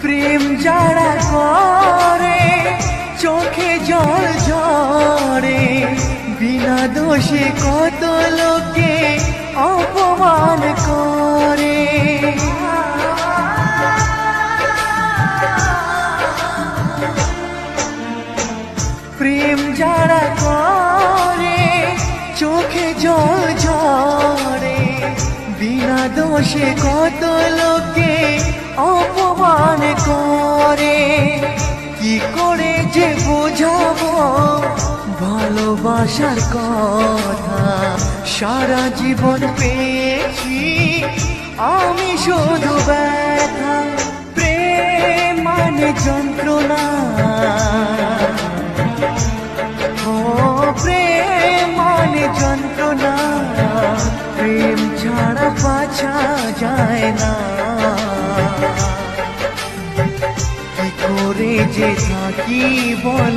প্রেম যারা করে চোখে জল ঝরে, বিনা দোষে কত লোকে অপমান করে। প্রেম যারা করে চোখে জল ঝরে, বিনা দোষে কত লোকে অপমান করে। কি করে যে বোঝাবো ভালোবাসার কথা, সারা জীবন পেয়েছি আমি শুধু ব্যথা। প্রেম মানে যন্ত্রণা, ও প্রেম মানে যন্ত্রণা, প্রেম ছাড়া বাঁচা যায় না। কি করে যে থাকি বলো।